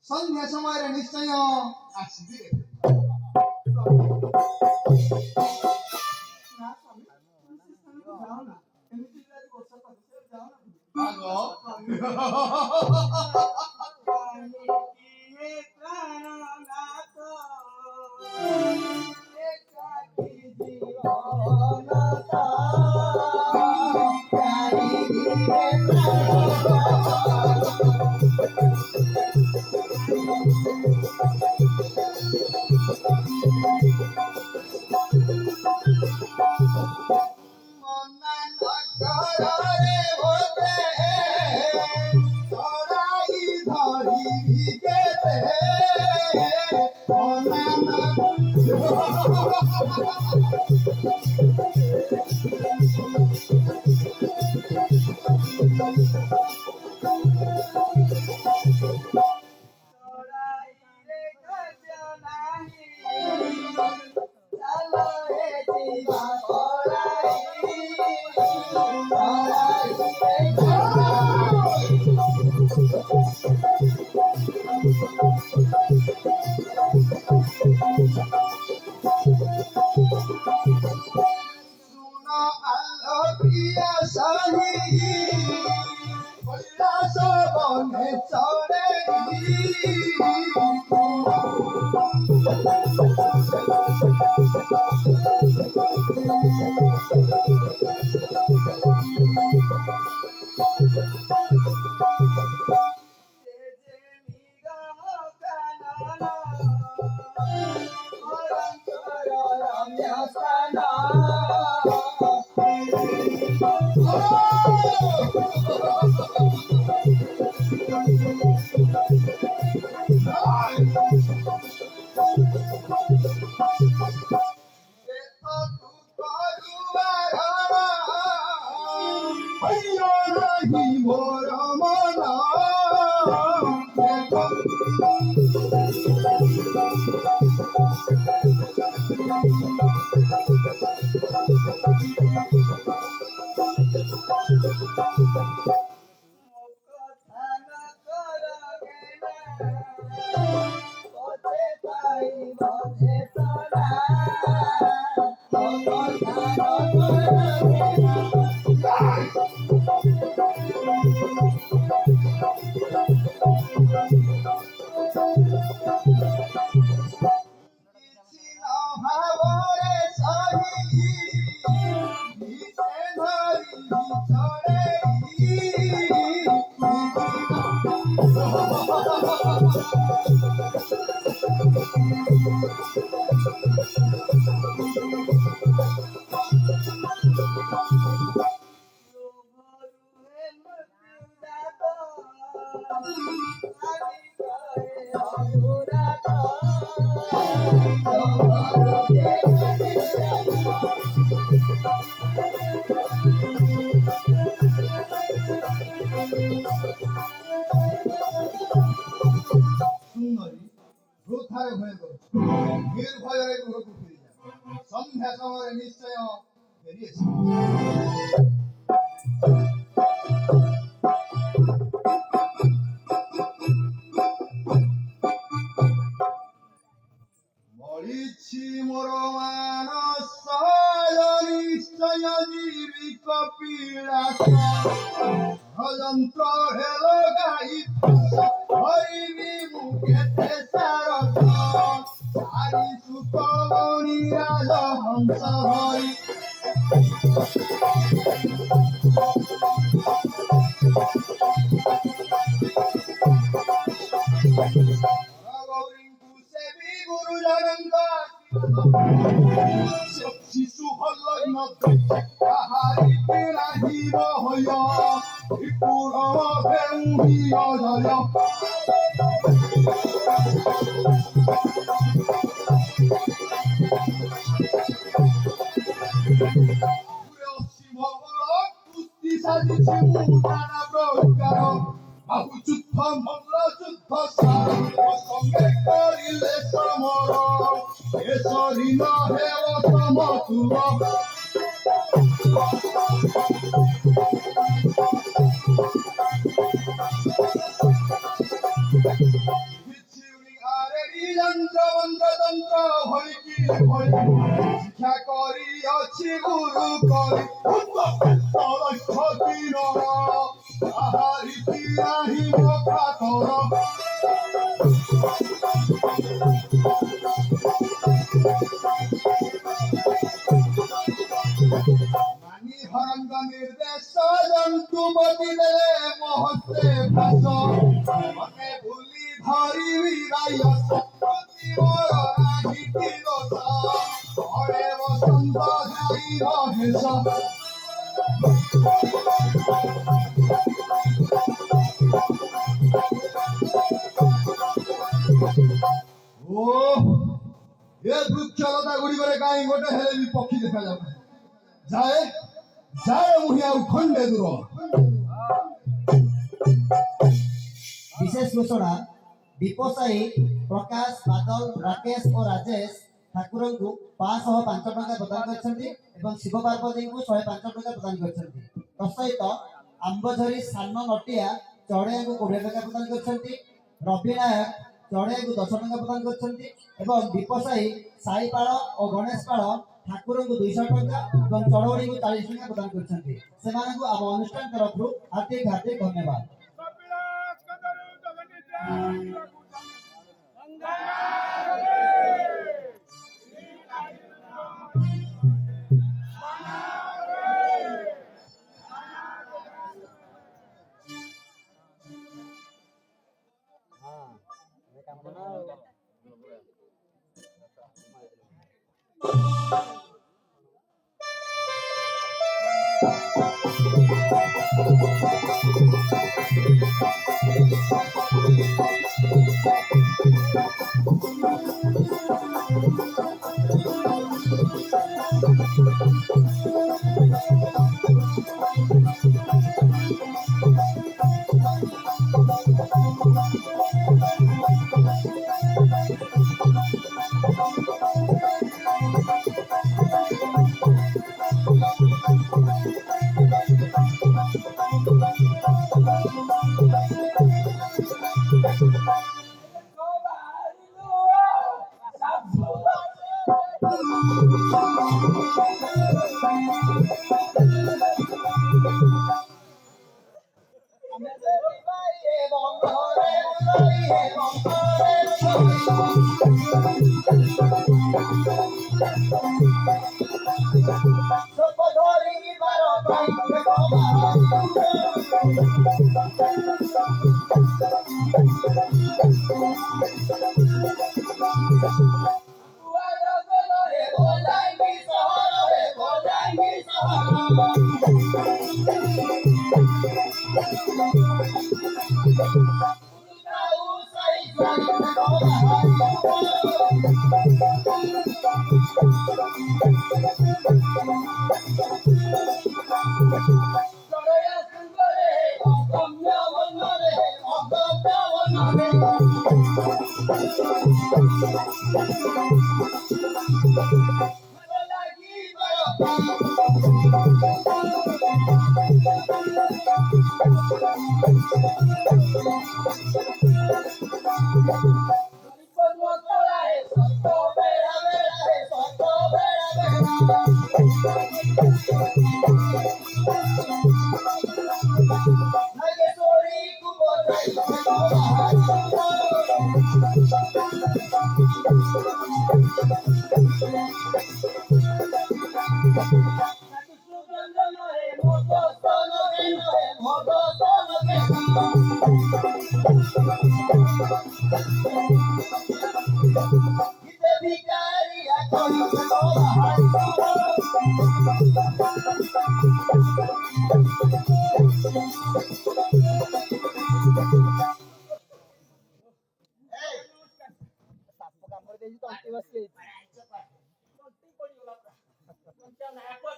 সন্ধ্যা সময় নিশ্চয় আসবে সুন্দরী বৃথায় ভয় করছ নির্ভয়ে গৃহକୁ ফিরিযা সন্ধ্যা সময়ে নিশ্চয় বেরিয়েছে মরিছি মোর মানস নিশ্চয় জীবী কপিলা যন্ত্র হেল গাই হরিবি মুখেতে সারস সারি সুতমণি রাজ হংস হরি গৌরীଙ୍କୁ সেবি গুরুজনଙ୍କ শিশু হল তাহারি নাহিব হইয় ত্রিপুর ভেউহি অজয় শিব কুস্তি সাজিছি নানা প্রকার বাহু যুদ্ধ মল্ল যুদ্ধ সঙ্গে করিলে সমর এসরি নহেব সমতুর যন্ত্র মন্ত্র তন্ত্র হইকি হই শিক্ষা করিଅছি গুরু করি লক্ষ কিরণ তাহারি নাহি মখাতর মানি হরঙ্গ নির্দেশ জন্তুপতি দেলে মহস্তে ভাস মনে ভুলি ধরিবি রায়স প্রতি মোর নাহি তিরস ঘরে বসন্ত যাইব হেস ও এ বৃক্ষলতা গুড়িকরে কাହିଁ ଗୋଟେ ହେଲେ ବି ପକ୍ଷୀ ଦେଖାଯାଉ ନାହିଁ ଯାଏ ଯାଏ ମୁହିଁ ଆଉ ଖଣ୍ଡେ ଦୂର विशेष घोषणा दीपसाई प्रकाश बादल राकेश और राजेश ठाकुर को 505 टका प्रदान करछन्ती एवं शिव पार्वती को 105 टका प्रदान करछन्ती तसहित आंबझरी सान नटिया चढ़िया को 20 टका प्रदान करछन्ती रवि नायक चढ़िया को 10 टका प्रदान करछन्ती एवं दीपसाई साईपाल और गणेश पाल ठाकुर को 200 टका एवं चढ़ौड़ी को 40 टका प्रदान करछन्ती सेमाने को आम अनुष्ठान तरफ हार्दिक हार्दिक धन्यवाद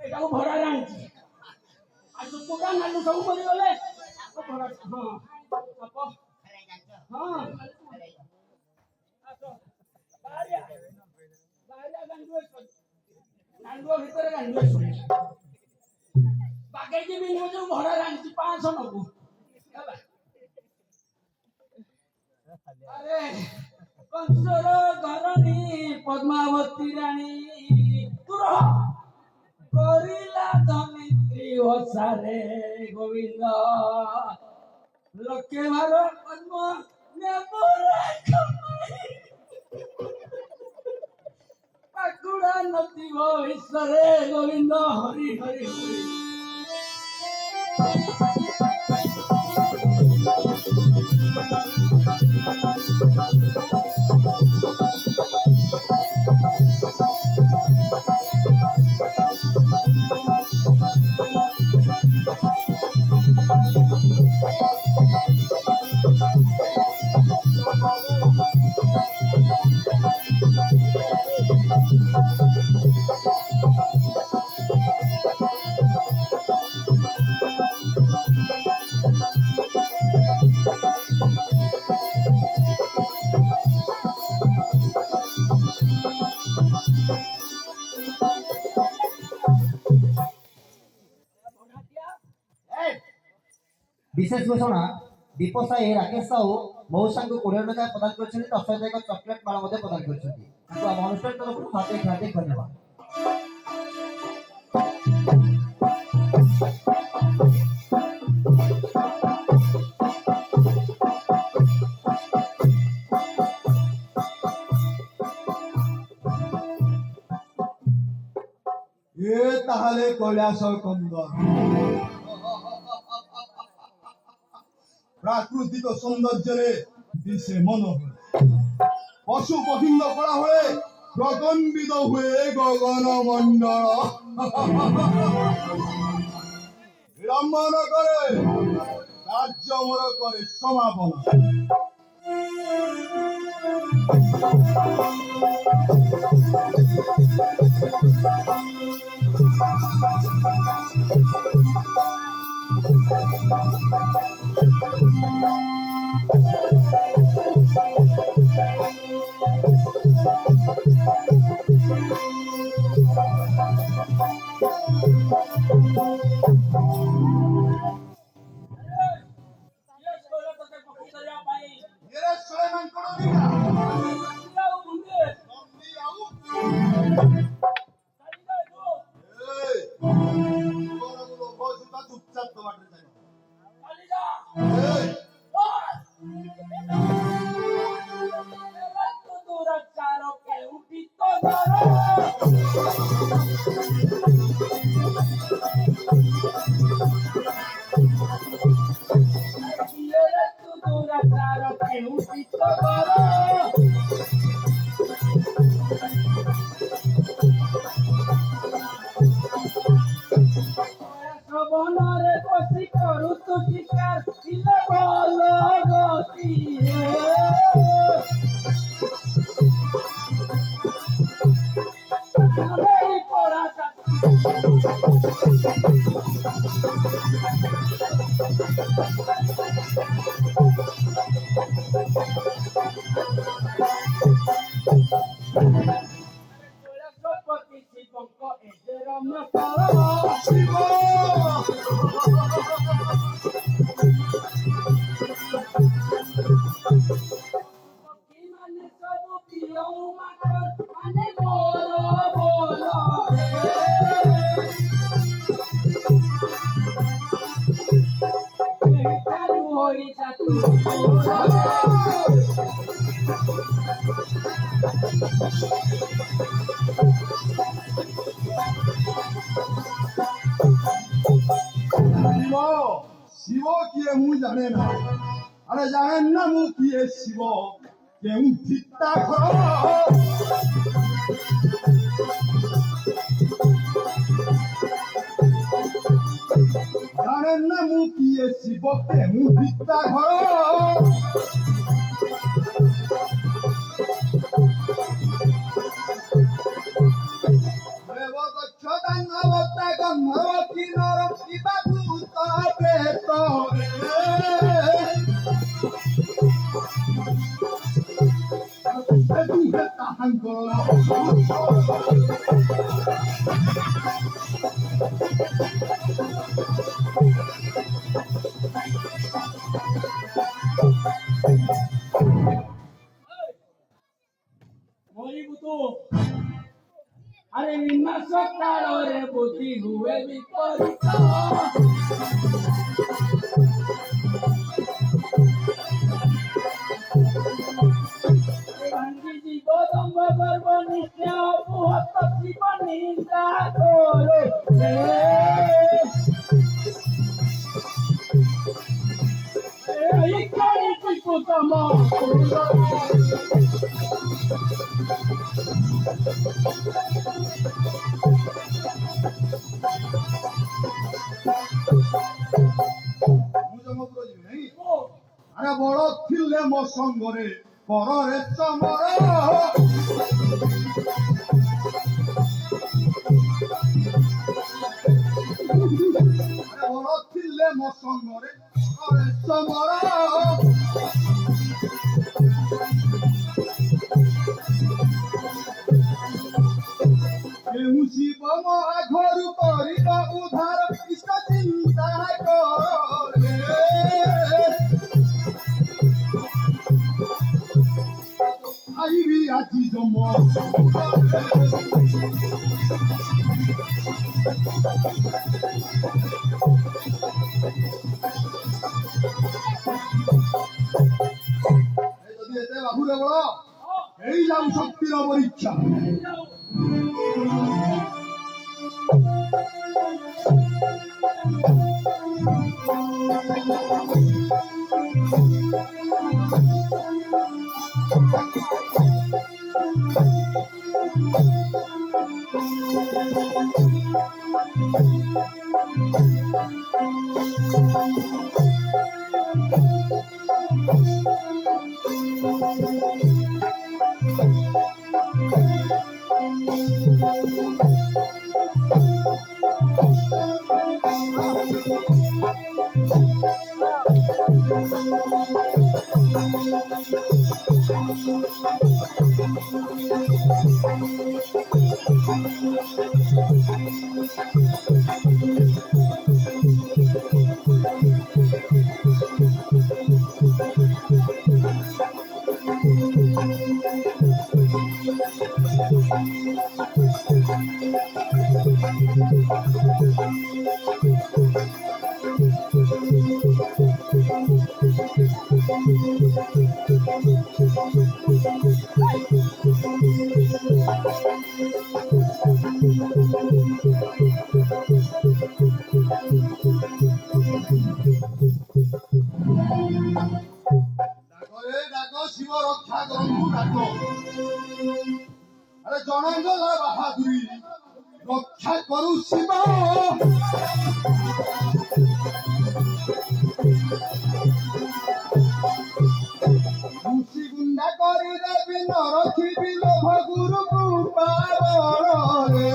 ଏଟାକୁ ଭଡ଼ାରେ ଆଣିଛି ଆଉ ସୁକୁଟା ନାଲୁ ସବୁ ମରିଗଲେ ଭଡ଼ା ହଁ ସାପ ହଁ ବାହାରିଆ ଗାଣ୍ଡୁଆ ଭିତରେ ଗାଣ୍ଡୁଆ ଶୁଣି ବାଗେଇକି ବି ମୁଁ ଯୋଉ ଭଡ଼ାରେ ଆଣିଛି 500 ନବୁ ହେଲା ଆରେ କଂସର ଘରଣୀ ପଦ୍ମାବତୀ ରାଣୀ ତୁ ରହ କରିଲା ଧମିତ୍ରୀ ଓଷାରେ ଗୋବିନ୍ଦ ଲୋକେ ମାର ପଦ୍ମ ପାକୁଡ଼ା ନଥିବ ଈଶ୍ୱରେ ଗୋବିନ୍ଦ ହରି ହରି ହରି विशेष घोषणा दीप साई राकेश साहू मौसा को 20 टका प्रदान कर तथा एक चॉकलेट माला प्रदान कर अनुष्ठान तरफ हार्दिक हार्दिक धन्यवाद। ये ताहले कैलास कंदर प्राकृतिक सौंदर्य दिशे मनोहर पशु पक्षी कला हुए प्रकम्पित हुए गगन मंडल विलंब न करे कार्य मोर करे समापन বনরে বসি করু তু শিকার দিলে বল গতি এই পড়া গতি শিবঙ্ক এদের মশাল শিব মানে সবু প্রিয় মাকর মানে বল বল চালু হই যাতু শিব শিব কিয়ে মু জানে না আরে জানেন না মু কিয়ে শিব কেউ চিত্তা ঘর জানেন না মু কিয়ে শিব কেউ চিত্তা ঘর দেবদক্ষতা নবতা গন্ধবতী নরকি বাভূত প্রেত মরিবু তু আরে নিমাস কাଳରେ বুদ্ধি ହୁଏ ବିପରୀତ ଭାଙ୍ଗି ଯିବ ଦମ୍ଭ ଗର୍ବ ନିଶ୍ଚୟ ଅପୁହତ ଶିବ ନିନ୍ଦା କରେ এই କରିଛି ତମ ମୁଁ ଜମପୁର ଯିବି ନାଇଁ ଆରେ ବଳ ଥିଲେ ମୋ ସଙ୍ଗରେ ପରରେ ଚମର ଆରେ ବଳ ଥିଲେ ମୋ ସଙ୍ଗରେ ପରରେ ଚମର କେଉଁ ଶିବ ମୋ ଘରୁ କରିବ ଉଦ୍ଧାର ଇଷ୍ଟ ଚିନ୍ତା କରେ ଆଇବି ଆଜି ଜମ ଯଦି ଏତେ ବାବୁରେ ବଳ ଏଇ ଯାଉ ଶକ୍ତିର ପରୀକ୍ଷା ডাক শিব রক্ষা করন্তু ডাক আরে জনঙ্গল বাহাদুরি রক্ষা করু শিব মুসিগুন্ডা করে দেবি নরখিবি লোভ গুরু কৃপারে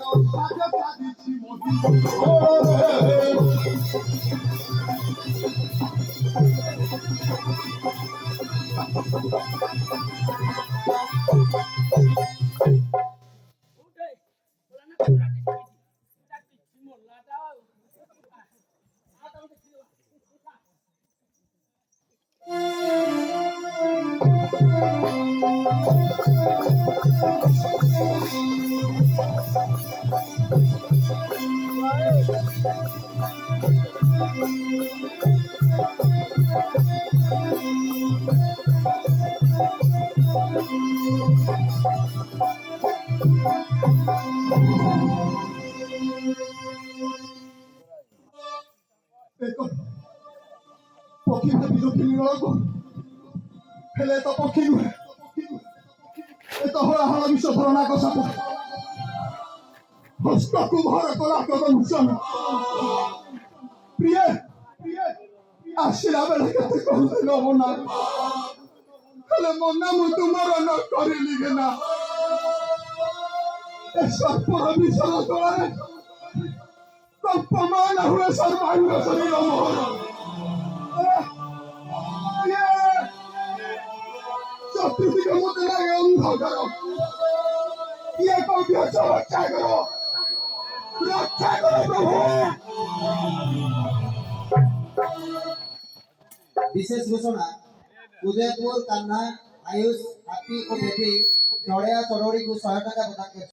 রক্ষা সাধিছি মহিষরে udah bulan aku gratis cimol lah tahu atau kecil ପକ୍ଷୀ ଭାବି ରଖିଲି ବେଳକୁ ହେଲେ ତ ପକ୍ଷୀ ନୁହେଁ ଏ ତ ହଳାହଳ ବିଷ ଧରଣା କଷାପ ହସ୍ତକୁ ଭର କଲା କଦଂଶନ ପ୍ରିୟ ଆସିଲା ବେଳେ କେତେ କହୁଥିଲ ମନା ହେଲେ ମନା ମୁଁ ତୁମର ନ କରିଲି କି ନା ଏ ସର୍ପର ବିଷର ତଳେ କମ୍ପମାନ ହୁଏ ସର୍ବାଙ୍ଗ ଶରୀର ମୋହର ଚତୁର୍ଦିଗ ମତେ ଲାଗେ ଅନ୍ଧକାର କିଏ କୋଉଠି ଅଛ ରକ୍ଷା କର ପ୍ରଭୁ विशेष घोषणा उदयपुर कान्हा आयुष हाथी और बेटी चढ़िया चढ़ोड़ी को 100 टका प्रदान कर